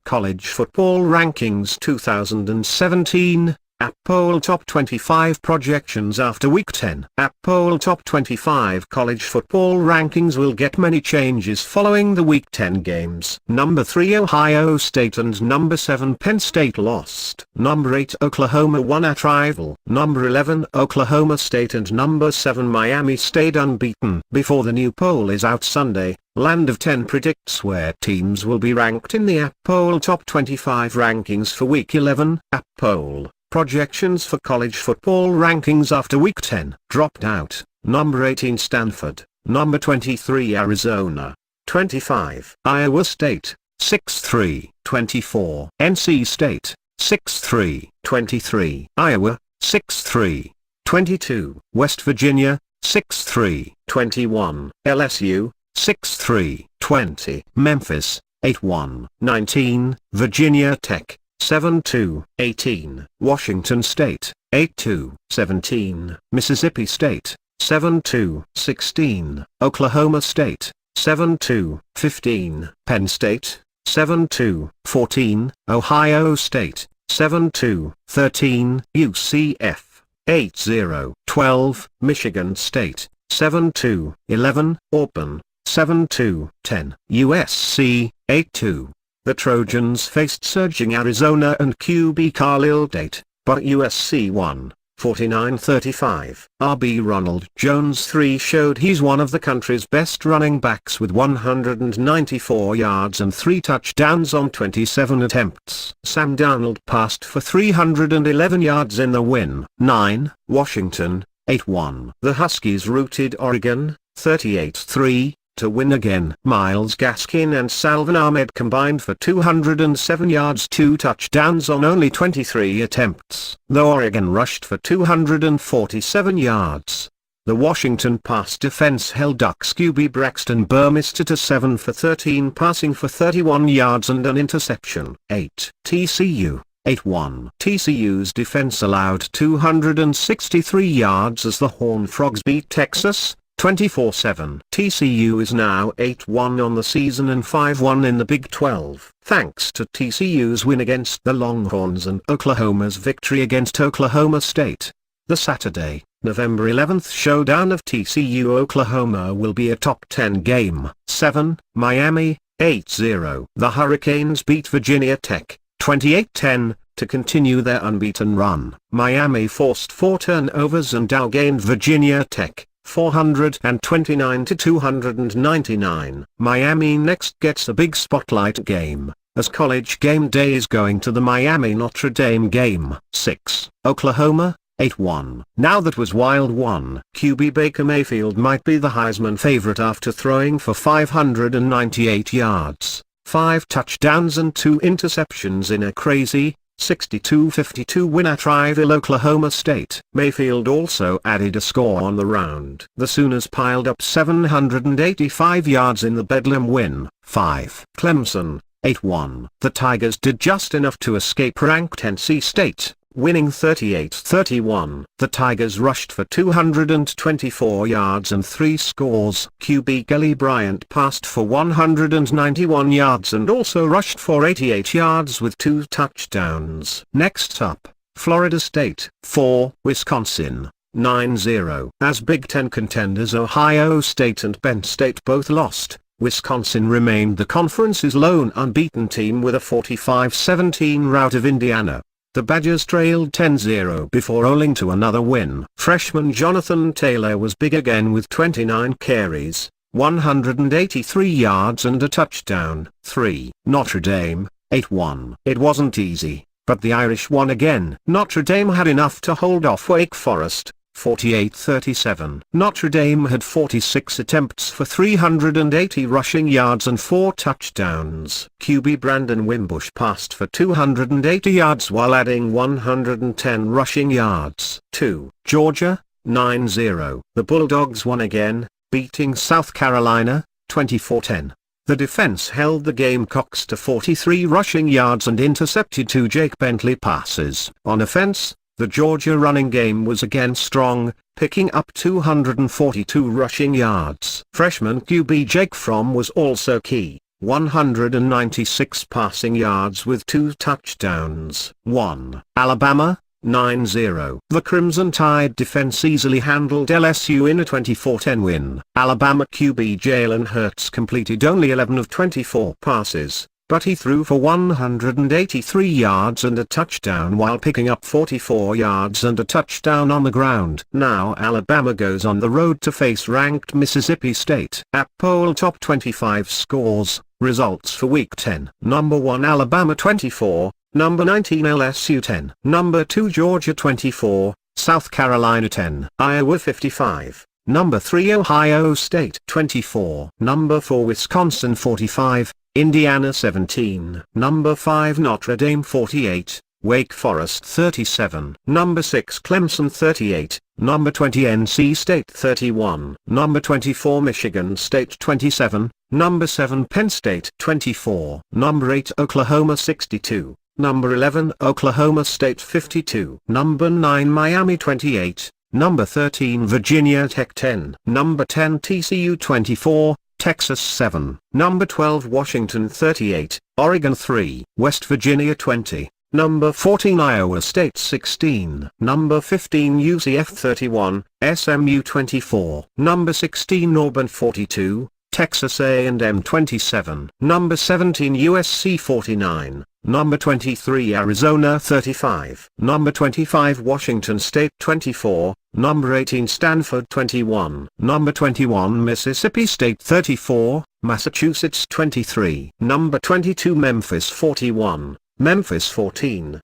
College Football Rankings 2017, App Poll Top 25 Projections after Week 10. App Poll Top 25 College Football Rankings will get many changes following the Week 10 games. Number 3 Ohio State and Number 7 Penn State lost. Number 8 Oklahoma won at rival. Number 11 Oklahoma State and Number 7 Miami stayed unbeaten. Before the new poll is out Sunday, Land of 10 predicts where teams will be ranked in the App Poll Top 25 rankings for Week 11. App Poll Projections for College Football Rankings after Week 10 dropped out. Number 18 Stanford, Number 23 Arizona, 25 Iowa State, 6-3, 24 NC State, 6-3, 23 Iowa, 6-3, 22 West Virginia, 6-3, 21 LSU, 6-3, 20 Memphis, 8-1, 19 Virginia Tech, 7-2, 18 Washington State, 8-2, 17 Mississippi State, 7-2, 16 Oklahoma State, 7-2, 15 Penn State, 7-2, 14 Ohio State, 7-2, 13 UCF, 8-0, 12 Michigan State, 7-2, 11 Auburn, 7-2, 10 USC, 8-2. The Trojans faced surging Arizona and QB Khalil Tate, but USC won, 49-35. RB Ronald Jones III showed he's one of the country's best running backs with 194 yards and 3 touchdowns on 27 attempts. Sam Darnold passed for 311 yards in the win. 9, Washington, 8-1. The Huskies routed Oregon, 38-3. To win again. Myles Gaskin and Salvon Ahmed combined for 207 yards, 2 touchdowns on only 23 attempts. Though Oregon rushed for 247 yards, the Washington pass defense held Ducks QB Braxton Burmester to 7 for 13 passing for 31 yards and an interception. 8. TCU, 8-1. TCU's defense allowed 263 yards as the Horned Frogs beat Texas, 24-7. TCU is now 8-1 on the season and 5-1 in the Big 12. Thanks to TCU's win against the Longhorns and Oklahoma's victory against Oklahoma State. The Saturday, November 11th showdown of TCU-Oklahoma will be a top 10 game. 7, Miami, 8-0. The Hurricanes beat Virginia Tech, 28-10. To continue their unbeaten run. Miami forced 4 turnovers and outgained Virginia Tech, 429-299. Miami next gets a big spotlight game, as College Game Day is going to the Miami-Notre Dame game. 6. Oklahoma, 8-1. Now that was wild one. QB Baker Mayfield might be the Heisman favorite after throwing for 598 yards, 5 touchdowns and 2 interceptions in a crazy 62-52 win at rival Oklahoma State. Mayfield also added a score on the round. The Sooners piled up 785 yards in the Bedlam win. 5. Clemson, 8-1. The Tigers did just enough to escape ranked NC State, winning 38-31. The Tigers rushed for 224 yards and 3 scores. QB Kelly Bryant passed for 191 yards and also rushed for 88 yards with 2 touchdowns. Next up, Florida State, 4, Wisconsin, 9-0. As Big Ten contenders Ohio State and Penn State both lost, Wisconsin remained the conference's lone unbeaten team with a 45-17 rout of Indiana. The Badgers trailed 10-0 before rolling to another win. Freshman Jonathan Taylor was big again with 29 carries, 183 yards and a touchdown. 3. Notre Dame, 8-1. It wasn't easy, but the Irish won again. Notre Dame had enough to hold off Wake Forest, 48-37. Notre Dame had 46 attempts for 380 rushing yards and 4 touchdowns. QB Brandon Wimbush passed for 280 yards while adding 110 rushing yards. 2. Georgia, 9-0. The Bulldogs won again, beating South Carolina, 24-10. The defense held the Gamecocks to 43 rushing yards and intercepted 2 Jake Bentley passes. On offense, the Georgia running game was again strong, picking up 242 rushing yards. Freshman QB Jake Fromm was also key, 196 passing yards with 2 touchdowns. 1. Alabama, 9-0. The Crimson Tide defense easily handled LSU in a 24-10 win. Alabama QB Jalen Hurts completed only 11 of 24 passes, but he threw for 183 yards and a touchdown while picking up 44 yards and a touchdown on the ground. Now Alabama goes on the road to face ranked Mississippi State. App Poll Top 25 Scores, Results for Week 10. Number 1 Alabama 24, Number 19 LSU 10. Number 2 Georgia 24, South Carolina 10. Iowa 55. Number 3 Ohio State 24. Number 4 Wisconsin 45. Indiana 17. Number 5 Notre Dame 48, Wake Forest 37. Number 6 Clemson 38, Number 20 NC State 31. Number 24 Michigan State 27, Number 7 Penn State 24. Number 8 Oklahoma 62, Number 11 Oklahoma State 52. Number 9 Miami 28, Number 13 Virginia Tech 10. Number 10 TCU 24. Texas 7, Number 12 Washington 38, Oregon 3, West Virginia 20, Number 14 Iowa State 16, Number 15 UCF 31, SMU 24, Number 16 Auburn 42, Texas A&M 27, Number 17 USC 49, Number 23 Arizona 35, Number 25 Washington State 24, Number 18 Stanford 21, Number 21 Mississippi State 34, Massachusetts 23, Number 22 Memphis 41, Memphis 14,